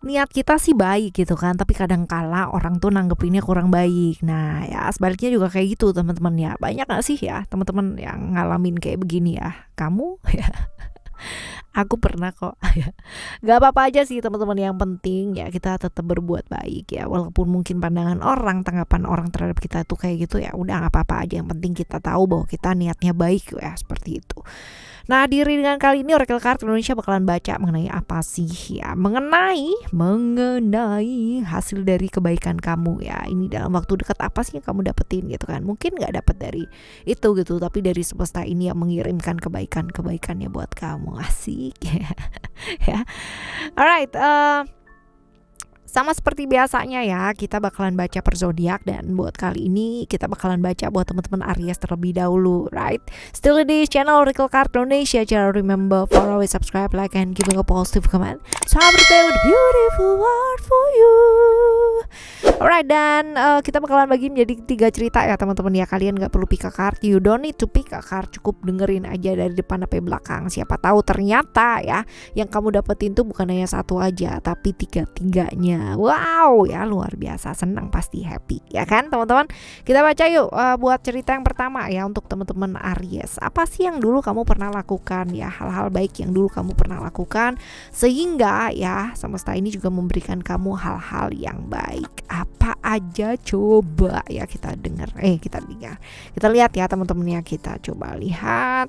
niat kita sih baik gitu kan, tapi kadang kala orang tuh nanggepinnya kurang baik. Nah ya sebaliknya juga kayak gitu teman-teman ya. Banyak gak sih ya teman-teman yang ngalamin kayak begini ya? Kamu ya, aku pernah kok. Gak apa-apa aja sih teman-teman, yang penting ya kita tetap berbuat baik ya. Walaupun mungkin pandangan orang, tanggapan orang terhadap kita tuh kayak gitu ya, udah gak apa-apa aja. Yang penting kita tahu bahwa kita niatnya baik ya, seperti itu. Nah, di readingan kali ini Oracle Card Indonesia bakalan baca mengenai apa sih ya? Mengenai hasil dari kebaikan kamu ya. Ini dalam waktu dekat apa sih yang kamu dapetin gitu kan? Mungkin nggak dapet dari itu gitu, tapi dari semesta ini yang mengirimkan kebaikannya buat kamu. Asik ya. Ya. Alright, sama seperti biasanya ya, kita bakalan baca per zodiak, dan buat kali ini kita bakalan baca buat teman-teman Aries terlebih dahulu, right? Still di channel Oracle Card Indonesia. Jangan remember for always subscribe, like, and giving a positive comment. So have a with beautiful word for you. Alright, dan kita bakalan bagi menjadi 3 cerita ya teman-teman ya. Kalian gak perlu pick a card, you don't need to pick a card, cukup dengerin aja dari depan sampai belakang. Siapa tahu ternyata ya yang kamu dapetin tuh bukan hanya satu aja, tapi 3-tiganya. Wow ya, luar biasa, senang, pasti happy ya kan teman-teman. Kita baca yuk buat cerita yang pertama ya, untuk teman-teman Aries. Apa sih yang dulu kamu pernah lakukan ya, hal-hal baik yang dulu kamu pernah lakukan sehingga ya semesta ini juga memberikan kamu hal-hal yang baik. Apa aja coba ya, kita dengar, kita lihat ya teman-teman ya. Kita coba lihat.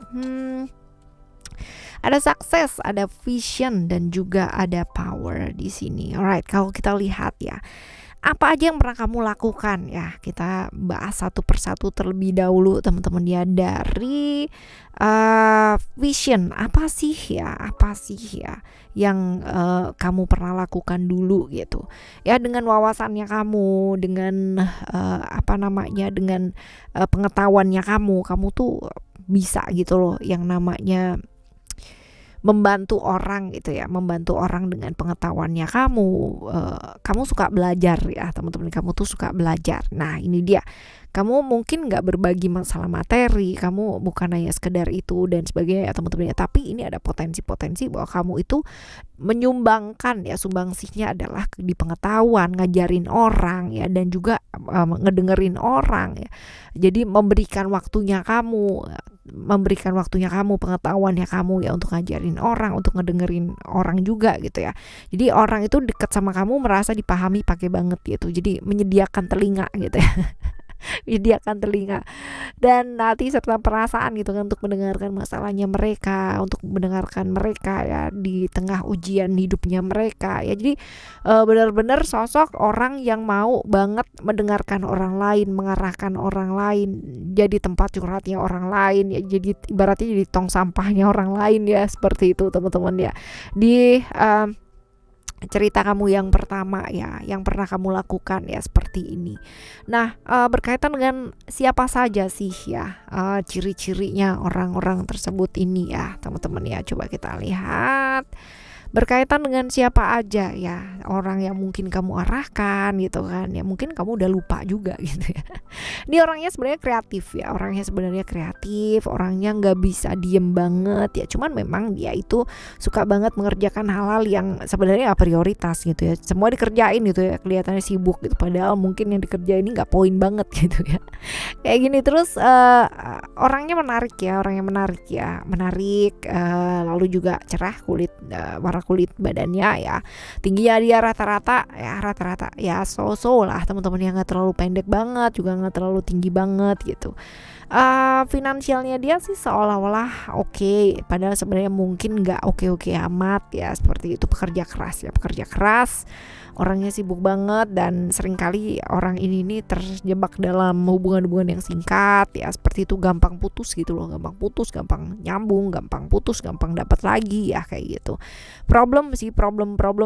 Ada sukses, ada vision, dan juga ada power di sini. Alright, kalau kita lihat ya, apa aja yang pernah kamu lakukan ya, kita bahas satu persatu terlebih dahulu teman-teman ya. Dari vision, apa sih ya yang kamu pernah lakukan dulu gitu ya, dengan wawasannya kamu, dengan dengan pengetahuannya kamu tuh bisa gitu loh yang namanya membantu orang gitu ya, membantu orang dengan pengetahuannya kamu. Kamu suka belajar ya teman-teman, kamu tuh suka belajar. Nah ini dia, kamu mungkin nggak berbagi masalah materi, kamu bukan hanya sekedar itu dan sebagainya ya teman-teman ya, tapi ini ada potensi-potensi bahwa kamu itu menyumbangkan ya, sumbangsihnya adalah di pengetahuan, ngajarin orang ya, dan juga ngedengerin orang ya. Jadi memberikan waktunya kamu, pengetahuannya kamu ya, untuk ngajarin orang, untuk ngedengerin orang juga gitu ya. Jadi orang itu dekat sama kamu merasa dipahami, pakai banget gitu. Jadi menyediakan telinga gitu ya. Menyediakan telinga dan hati serta perasaan gitu kan, untuk mendengarkan masalahnya mereka, untuk mendengarkan mereka ya di tengah ujian hidupnya mereka ya. Jadi benar-benar sosok orang yang mau banget mendengarkan orang lain, mengarahkan orang lain, jadi tempat curhatnya orang lain ya, jadi ibaratnya jadi tong sampahnya orang lain ya, seperti itu teman-teman ya. Di cerita kamu yang pertama ya, yang pernah kamu lakukan ya, seperti ini. Nah berkaitan dengan siapa saja sih ya ciri-cirinya orang-orang tersebut ini ya teman-teman ya. Coba kita lihat berkaitan dengan siapa aja ya orang yang mungkin kamu arahkan gitu kan ya, mungkin kamu udah lupa juga gitu ya. Ini orangnya sebenarnya kreatif ya, orangnya nggak bisa diem banget ya, cuman memang dia itu suka banget mengerjakan hal-hal yang sebenarnya gak prioritas gitu ya, semua dikerjain gitu ya, kelihatannya sibuk gitu, padahal mungkin yang dikerjain ini nggak poin banget gitu ya. Kayak gini terus orangnya menarik, lalu juga cerah kulit, warna kulit badannya ya, tingginya dia rata-rata ya so-so lah teman-teman yang nggak terlalu pendek banget juga nggak terlalu tinggi banget gitu. Finansialnya dia sih seolah-olah oke, padahal sebenarnya mungkin nggak oke-oke amat ya, seperti itu. Pekerja keras, orangnya sibuk banget, dan seringkali orang ini nih terjebak dalam hubungan-hubungan yang singkat ya, seperti itu. Gampang putus gitu loh, gampang nyambung, gampang putus, gampang dapat lagi ya, kayak gitu. Problem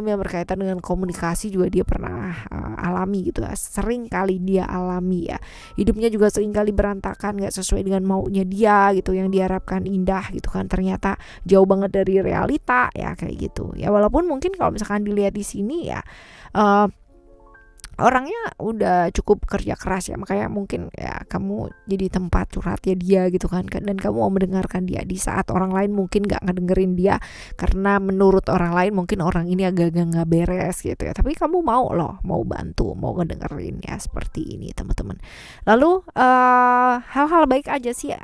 yang berkaitan dengan komunikasi juga dia pernah alami gitu ya, sering kali dia alami ya. Hidupnya juga sering kali berantakan, gak sesuai dengan maunya dia gitu, yang diharapkan indah gitu kan, ternyata jauh banget dari realita ya, kayak gitu ya. Walaupun mungkin kalau misalkan dilihat di sini ya orangnya udah cukup kerja keras ya, makanya mungkin ya kamu jadi tempat curhatnya dia gitu kan, dan kamu mau mendengarkan dia di saat orang lain mungkin nggak ngedengerin dia karena menurut orang lain mungkin orang ini agak-agak nggak beres gitu ya, tapi kamu mau loh, mau bantu, mau ngedengerin ya, seperti ini teman-teman. Lalu hal-hal baik aja sih,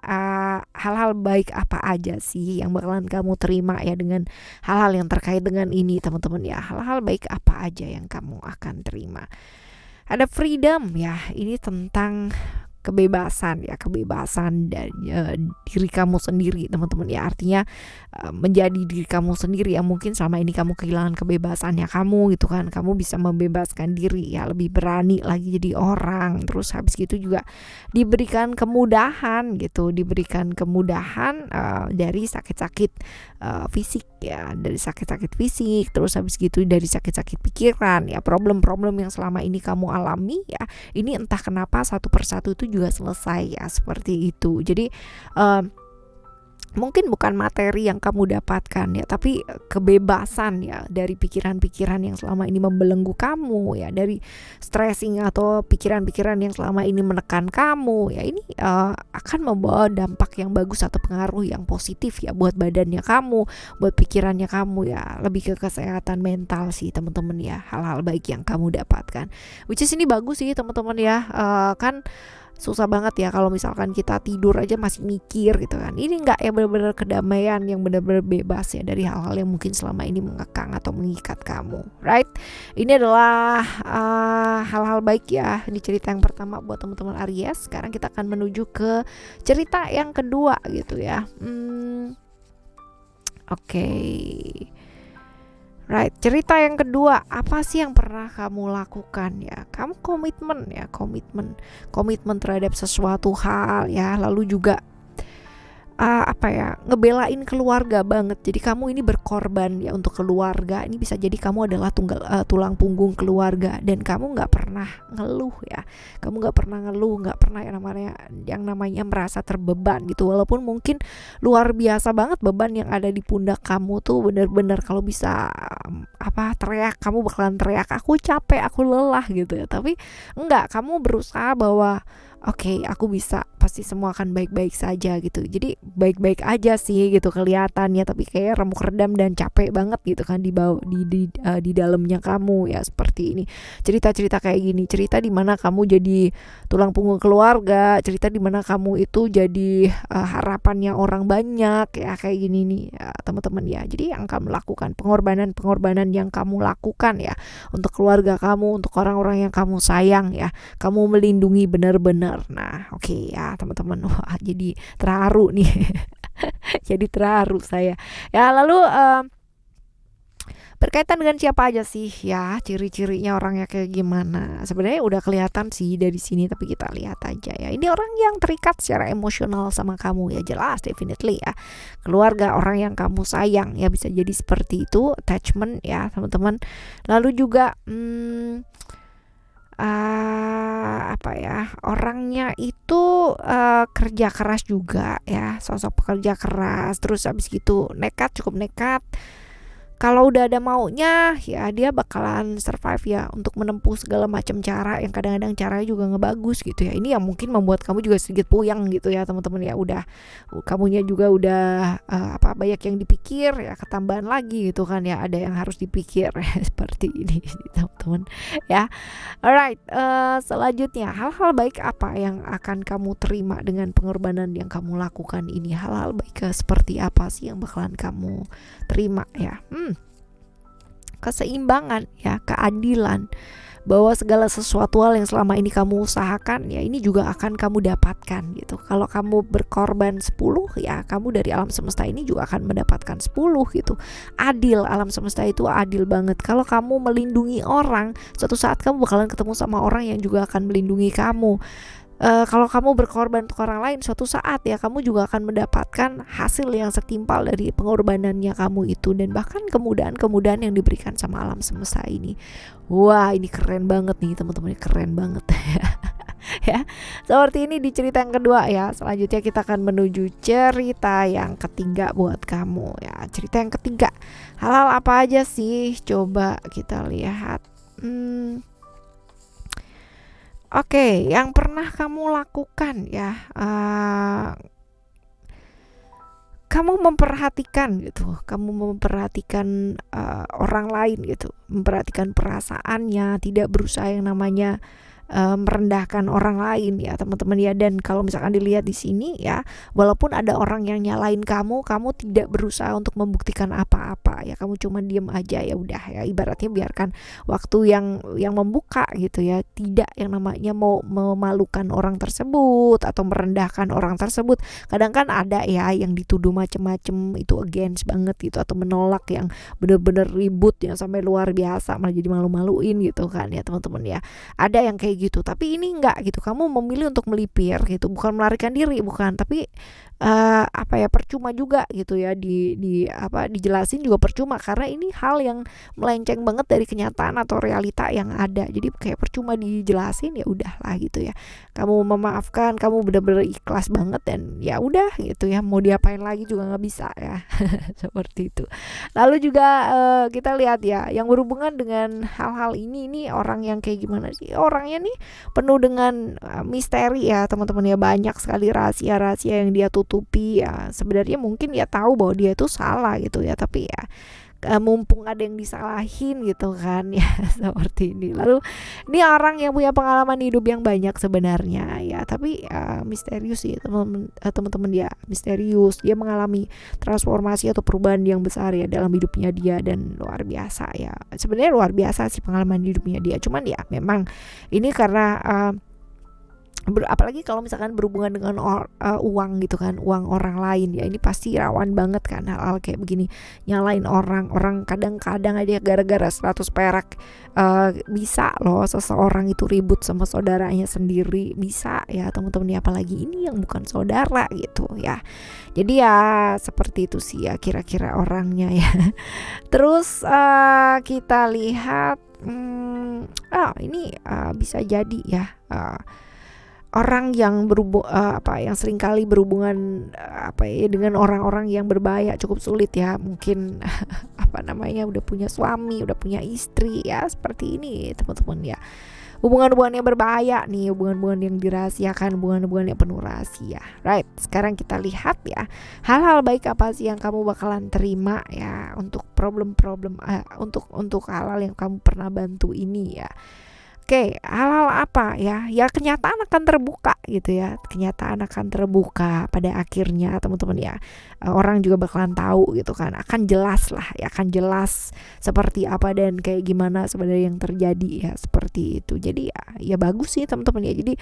hal-hal baik apa aja sih yang bakalan kamu terima ya dengan hal-hal yang terkait dengan ini teman-teman ya. Hal-hal baik apa aja yang kamu akan terima? Ada freedom ya, ini tentang kebebasan ya, kebebasan dari diri kamu sendiri teman-teman ya, artinya menjadi diri kamu sendiri yang mungkin selama ini kamu kehilangan kebebasannya kamu gitu kan, kamu bisa membebaskan diri ya, lebih berani lagi jadi orang. Terus habis gitu juga diberikan kemudahan gitu, diberikan kemudahan dari sakit-sakit fisik ya, dari sakit-sakit fisik, terus habis gitu dari sakit-sakit pikiran ya, problem-problem yang selama ini kamu alami ya, ini entah kenapa satu persatu itu juga selesai ya, seperti itu. Jadi mungkin bukan materi yang kamu dapatkan ya, tapi kebebasan ya dari pikiran-pikiran yang selama ini membelenggu kamu ya, dari stressing atau pikiran-pikiran yang selama ini menekan kamu ya, ini akan membawa dampak yang bagus atau pengaruh yang positif ya buat badannya kamu, buat pikirannya kamu ya, lebih ke kesehatan mental sih teman-teman ya, hal-hal baik yang kamu dapatkan, which is ini bagus sih teman-teman ya. Kan susah banget ya kalau misalkan kita tidur aja masih mikir gitu kan. Ini enggak ya, benar-benar kedamaian yang benar-benar bebas ya dari hal-hal yang mungkin selama ini mengekang atau mengikat kamu, right? Ini adalah hal-hal baik ya. Ini cerita yang pertama buat teman-teman Aries. Sekarang kita akan menuju ke cerita yang kedua gitu ya. Oke. Right, cerita yang kedua, apa sih yang pernah kamu lakukan ya? Kamu komitmen terhadap sesuatu hal ya, lalu juga ngebelain keluarga banget. Jadi kamu ini berkorban ya untuk keluarga. Ini bisa jadi kamu adalah tulang punggung keluarga, dan kamu nggak pernah ngeluh ya. Kamu nggak pernah ngeluh, nggak pernah yang namanya merasa terbeban gitu. Walaupun mungkin luar biasa banget beban yang ada di pundak kamu tuh, bener-bener kalau bisa teriak, kamu bakalan teriak, aku capek, aku lelah gitu ya. Tapi enggak, kamu berusaha bahwa oke, aku bisa, pasti semua akan baik-baik saja gitu. Jadi baik-baik aja sih gitu kelihatannya, tapi kayak remuk redam dan capek banget gitu kan di dalamnya kamu ya, seperti ini. Cerita-cerita kayak gini, cerita di mana kamu jadi tulang punggung keluarga, cerita di mana kamu itu jadi harapannya orang banyak ya, kayak gini nih ya, teman-teman ya. Jadi yang kamu lakukan, pengorbanan yang kamu lakukan ya untuk keluarga kamu, untuk orang-orang yang kamu sayang ya, kamu melindungi benar-benar. Nah, oke ya teman-teman, wah jadi terharu nih. Jadi terharu saya. Ya, lalu berkaitan dengan siapa aja sih ya, ciri-cirinya orangnya kayak gimana? Sebenarnya udah kelihatan sih dari sini, tapi kita lihat aja ya. Ini orang yang terikat secara emosional sama kamu ya, jelas, definitely ya. Keluarga, orang yang kamu sayang ya, bisa jadi seperti itu, attachment ya teman-teman. Lalu juga orangnya itu kerja keras juga ya, sosok pekerja keras, terus habis gitu cukup nekat. Kalau udah ada maunya ya, dia bakalan survive ya untuk menempuh segala macam cara yang kadang-kadang caranya juga ngebagus gitu ya. Ini yang mungkin membuat kamu juga sedikit puyeng gitu ya teman-teman ya. Udah kamunya juga udah banyak yang dipikir ya, ketambahan lagi gitu kan ya, ada yang harus dipikir seperti ini teman-teman ya. Alright, selanjutnya hal-hal baik apa yang akan kamu terima dengan pengorbanan yang kamu lakukan ini? Hal-hal baik seperti apa sih yang bakalan kamu terima ya? Keseimbangan ya, keadilan, bahwa segala sesuatu hal yang selama ini kamu usahakan ya, ini juga akan kamu dapatkan gitu. Kalau kamu berkorban 10 ya, kamu dari alam semesta ini juga akan mendapatkan 10 gitu. Adil, alam semesta itu adil banget. Kalau kamu melindungi orang, suatu saat kamu bakalan ketemu sama orang yang juga akan melindungi kamu. Kalau kamu berkorban untuk orang lain, suatu saat ya kamu juga akan mendapatkan hasil yang setimpal dari pengorbanannya kamu itu, dan bahkan kemudahan-kemudahan yang diberikan sama alam semesta ini. Wah, ini keren banget nih teman-teman, keren banget ya. Seperti ini di cerita yang kedua ya. Selanjutnya kita akan menuju cerita yang ketiga buat kamu ya. Cerita yang ketiga, hal-hal apa aja sih? Coba kita lihat. Oke, yang pernah kamu lakukan ya, kamu memperhatikan gitu, kamu memperhatikan orang lain gitu, memperhatikan perasaannya, tidak berusaha yang namanya merendahkan orang lain ya teman-teman ya. Dan kalau misalkan dilihat di sini ya, walaupun ada orang yang nyalain kamu, kamu tidak berusaha untuk membuktikan apa-apa ya, kamu cuma diem aja, ya udah ya, ibaratnya biarkan waktu yang membuka gitu ya, tidak yang namanya mau memalukan orang tersebut atau merendahkan orang tersebut. Kadang kan ada ya yang dituduh macem-macem, itu against banget gitu, atau menolak yang bener-bener ribut yang sampai luar biasa malah jadi malu-maluin gitu kan ya teman-teman ya. Ada yang kayak gitu, tapi ini enggak gitu, kamu memilih untuk melipir gitu, bukan melarikan diri, bukan, tapi apa ya, percuma juga gitu ya, di apa, dijelasin juga percuma karena ini hal yang melenceng banget dari kenyataan atau realita yang ada, jadi kayak percuma dijelasin, ya udahlah gitu ya, kamu memaafkan, kamu benar-benar ikhlas banget, dan ya udah gitu ya, mau diapain lagi juga nggak bisa ya. Seperti itu. Lalu juga kita lihat ya, yang berhubungan dengan hal-hal ini orang yang kayak gimana sih? Orangnya nih penuh dengan misteri ya teman-teman ya, banyak sekali rahasia-rahasia yang dia tutupi ya. Sebenarnya mungkin dia tahu bahwa dia itu salah gitu ya, tapi ya mumpung ada yang disalahin gitu kan ya. Seperti ini. Lalu ini orang yang punya pengalaman hidup yang banyak sebenarnya ya, tapi misterius sih teman-teman dia, misterius, dia mengalami transformasi atau perubahan yang besar ya dalam hidupnya dia, dan luar biasa ya, sebenarnya luar biasa sih pengalaman hidupnya dia. Cuman ya memang ini karena apalagi kalau misalkan berhubungan dengan uang gitu kan, uang orang lain ya, ini pasti rawan banget kan hal-hal kayak begini, nyalain orang kadang-kadang aja gara-gara 100 perak bisa loh seseorang itu ribut sama saudaranya sendiri, bisa ya teman-teman ya, apalagi ini yang bukan saudara gitu ya. Jadi ya seperti itu sih ya kira-kira orangnya ya. Terus kita lihat ini bisa jadi ya, orang yang yang seringkali berhubungan dengan orang-orang yang berbahaya, cukup sulit ya, mungkin apa namanya, udah punya suami, udah punya istri ya, seperti ini teman-teman ya. Hubungan-hubungan yang berbahaya nih, hubungan-hubungan yang dirahasiakan, hubungan-hubungan yang penuh rahasia. Right, sekarang kita lihat ya, hal-hal baik apa sih yang kamu bakalan terima ya untuk problem-problem, untuk hal-hal yang kamu pernah bantu ini ya. Oke, hal-hal apa ya? Ya kenyataan akan terbuka gitu ya. Kenyataan akan terbuka pada akhirnya teman-teman ya. Orang juga bakalan tahu gitu kan. Akan jelas lah ya, akan jelas seperti apa dan kayak gimana sebenarnya yang terjadi ya, seperti itu. Jadi ya bagus sih teman-teman ya. Jadi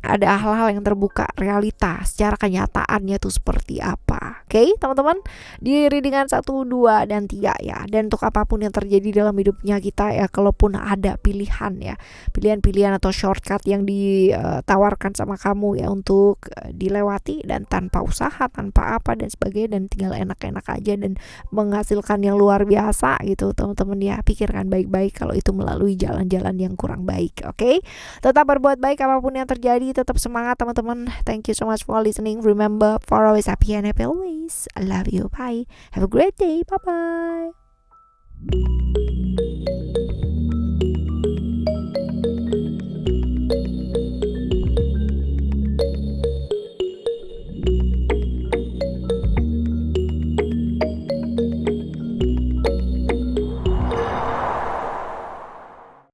ada hal-hal yang terbuka, realita secara kenyataannya tuh seperti apa. Oke, teman-teman, di readingan 1, 2, dan 3 ya. Dan untuk apapun yang terjadi dalam hidupnya kita ya, kalaupun ada pilihan ya, pilihan-pilihan atau shortcut yang ditawarkan sama kamu ya untuk dilewati, dan tanpa usaha, tanpa apa dan sebagainya, dan tinggal enak-enak aja dan menghasilkan yang luar biasa gitu teman-teman ya, pikirkan baik-baik kalau itu melalui jalan-jalan yang kurang baik. Oke, tetap berbuat baik apapun yang terjadi, tetap semangat teman-teman. Thank you so much for listening. Remember, for always happy and happy always. I love you. Bye. Have a great day. Bye bye.